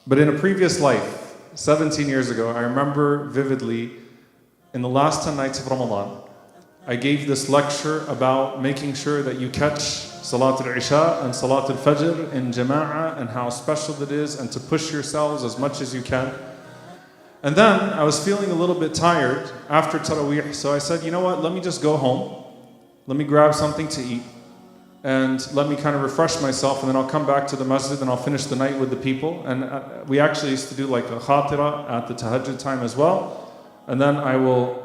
But in a previous life, 17 years ago, I remember vividly, in the last 10 nights of Ramadan, I gave this lecture about making sure that you catch Salat al-Isha and Salat al-Fajr in Jama'ah and how special it is, and to push yourselves as much as you can. And then I was feeling a little bit tired after Taraweeh, so I said, you know what, let me just go home, let me grab something to eat, and let me kind of refresh myself, and then I'll come back to the masjid and I'll finish the night with the people. And we actually used to do like a khatira at the tahajjud time as well. And then I will,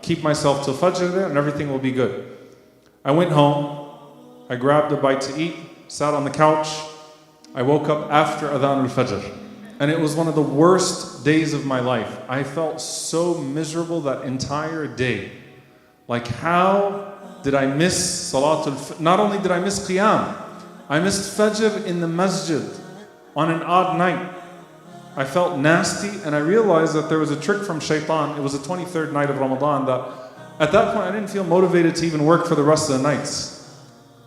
keep myself till Fajr there and everything will be good. I went home, I grabbed a bite to eat, sat on the couch. I woke up after Adhan al-Fajr. And it was one of the worst days of my life. I felt so miserable that entire day. Like, how did I miss Salatul Fajr? Not only did I miss Qiyam, I missed Fajr in the masjid on an odd night. I felt nasty, and I realized that there was a trick from shaitan. It was the 23rd night of Ramadan that at that point I didn't feel motivated to even work for the rest of the nights.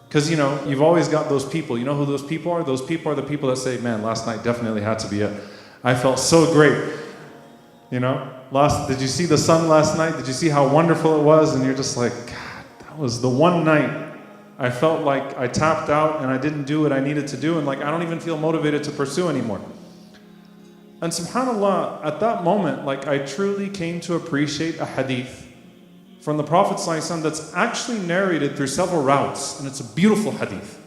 Because you've always got those people. You know who those people are? Those people are the people that say, man, last night definitely had to be it. I felt so great. Did you see the sun last night? Did you see how wonderful it was? And you're just like, God, that was the one night I felt like I tapped out and I didn't do what I needed to do, and like I don't even feel motivated to pursue anymore. And subhanAllah, at that moment, like I truly came to appreciate a hadith from the Prophet ﷺ that's actually narrated through several routes, and it's a beautiful hadith.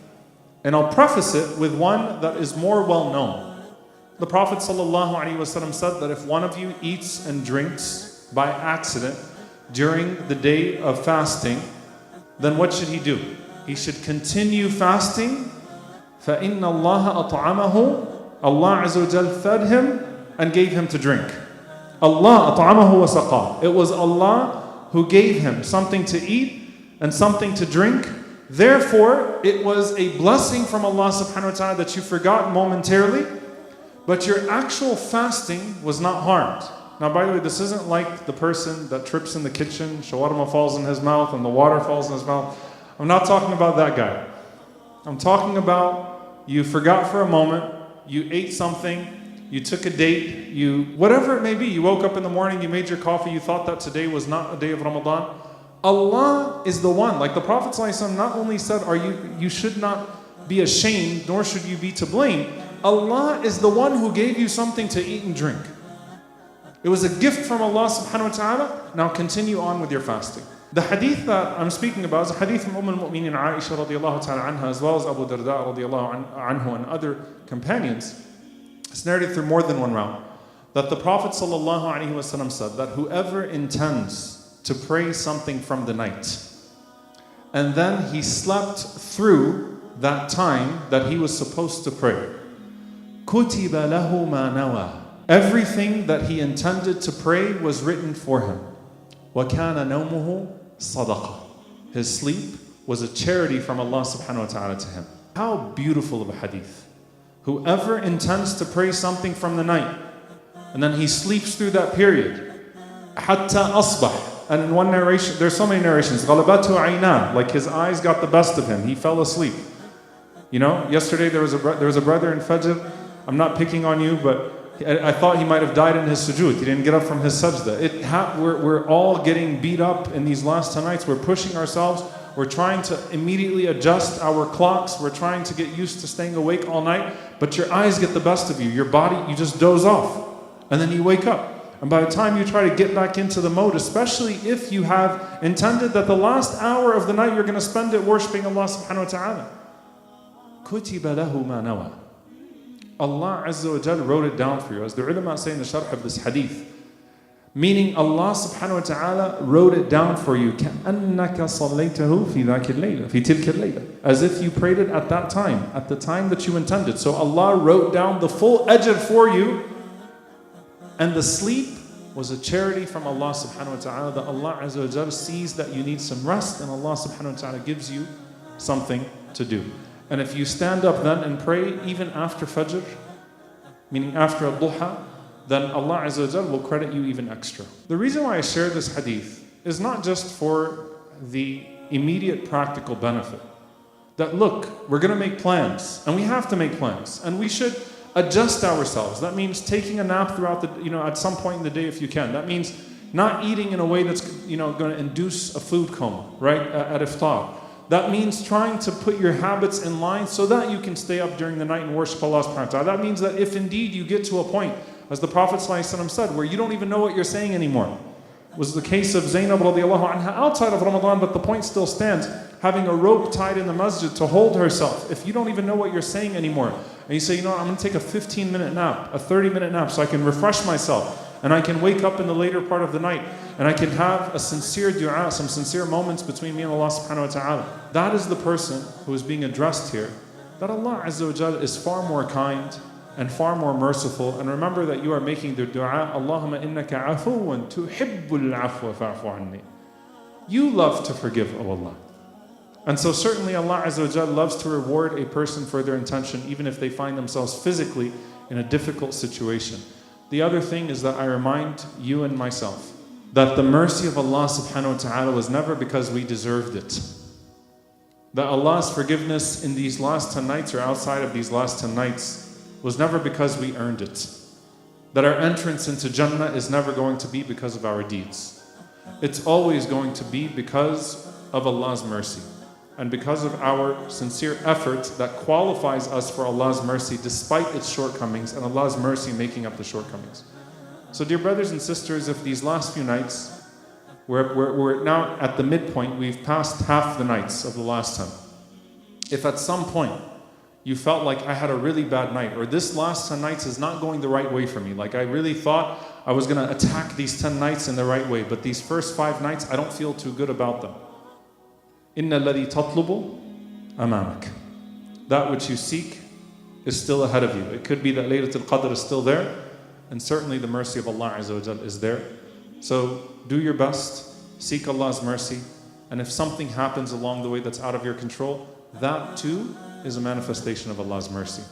And I'll preface it with one that is more well known. The Prophet ﷺ said that if one of you eats and drinks by accident during the day of fasting, then what should he do? He should continue fasting. فَإِنَّ اللَّهَ أَطْعَمَهُ, Allah Azza wa Jal fed him and gave him to drink. Allah أطعمه وسقاه. It was Allah who gave him something to eat and something to drink. Therefore, it was a blessing from Allah subhanahu wa ta'ala that you forgot momentarily, but your actual fasting was not harmed. Now, by the way, this isn't like the person that trips in the kitchen, shawarma falls in his mouth and the water falls in his mouth. I'm not talking about that guy. I'm talking about you forgot for a moment, you ate something, you took a date, whatever it may be, you woke up in the morning, you made your coffee, you thought that today was not a day of Ramadan. Allah is the one. Like the Prophet ﷺ not only said, you should not be ashamed, nor should you be to blame. Allah is the one who gave you something to eat and drink. It was a gift from Allah subhanahu wa ta'ala. Now continue on with your fasting. The hadith that I'm speaking about is a hadith from al-Mu'mineen Aisha radiallahu ta'ala anha, as well as Abu Darda radiallahu anhu and other companions. It's narrated through more than one round. That the Prophet sallallahu alaihi wasallam said that whoever intends to pray something from the night, and then he slept through that time that he was supposed to pray, كُتِبَ لَهُ مَا نَوَى. Everything that he intended to pray was written for him. وَكَانَ نَوْمُهُ صَدَقَةً. His sleep was a charity from Allah subhanahu wa ta'ala to him. How beautiful of a hadith. Whoever intends to pray something from the night, and then he sleeps through that period, حَتَّى أَصْبَحَ. And in one narration, there's so many narrations, غَلَبَتْهُ عَيْنَاهُ, like his eyes got the best of him, he fell asleep. Yesterday there was a brother in Fajr, I'm not picking on you, but I thought he might have died in his sujood. He didn't get up from his sajda. We're all getting beat up in these last 10 nights. We're pushing ourselves. We're trying to immediately adjust our clocks. We're trying to get used to staying awake all night. But your eyes get the best of you. Your body, you just doze off. And then you wake up. And by the time you try to get back into the mode, especially if you have intended that the last hour of the night you're going to spend it worshipping Allah subhanahu wa ta'ala. كُتِبَ لَهُ مَا نَوَى. Allah Azza wa Jal wrote it down for you. As the ulama say in the sharh of this hadith, meaning Allah subhanahu wa ta'ala wrote it down for you. كَأَنَّكَ صَلَّيْتَهُ فِي ذَاكِ اللَّيْلَةِ فِي تِلْكَ اللَّيْلَةِ. As if you prayed it at that time, at the time that you intended. So Allah wrote down the full ajr for you, and the sleep was a charity from Allah subhanahu wa ta'ala, that Allah Azza wa Jal sees that you need some rest, and Allah subhanahu wa ta'ala gives you something to do. And if you stand up then and pray even after Fajr, meaning after al-Duha, then Allah Azza wa Jal will credit you even extra. The reason why I share this hadith is not just for the immediate practical benefit. That look, we're going to make plans, and we have to make plans, and we should adjust ourselves. That means taking a nap throughout the, at some point in the day if you can. That means not eating in a way that's, going to induce a food coma, right, at iftar. That means trying to put your habits in line so that you can stay up during the night and worship Allah subhanahu wa ta'ala. That means that if indeed you get to a point, as the Prophet ﷺ said, where you don't even know what you're saying anymore. It was the case of Zainab radiallahu anha outside of Ramadan, but the point still stands. Having a rope tied in the masjid to hold herself. If you don't even know what you're saying anymore, and you say, I'm going to take a 15-minute nap, a 30-minute nap, so I can refresh myself, and I can wake up in the later part of the night, and I can have a sincere dua, some sincere moments between me and Allah subhanahu wa ta'ala. That is the person who is being addressed here. That Allah Azza wa Jal is far more kind and far more merciful. And remember that you are making the dua, Allahumma innaka afuwan tuhibbul afwa fa'fu anni. You love to forgive, O Allah. And so certainly Allah Azza wa Jal loves to reward a person for their intention, even if they find themselves physically in a difficult situation. The other thing is that I remind you and myself that the mercy of Allah subhanahu wa ta'ala was never because we deserved it. That Allah's forgiveness in these last 10 nights or outside of these last 10 nights was never because we earned it. That our entrance into Jannah is never going to be because of our deeds. It's always going to be because of Allah's mercy and because of our sincere effort that qualifies us for Allah's mercy despite its shortcomings, and Allah's mercy making up the shortcomings. So dear brothers and sisters, if these last few nights, we're now at the midpoint, we've passed half the nights of the last 10. If at some point you felt like I had a really bad night, or this last 10 nights is not going the right way for me, like I really thought I was going to attack these 10 nights in the right way, but these first 5 nights I don't feel too good about them. Inna alladhi tatlubu amamak. That which you seek is still ahead of you. It could be that Laylatul Qadr is still there, and certainly the mercy of Allah Azza wa Jal is there. So do your best, seek Allah's mercy, and if something happens along the way that's out of your control, that too is a manifestation of Allah's mercy.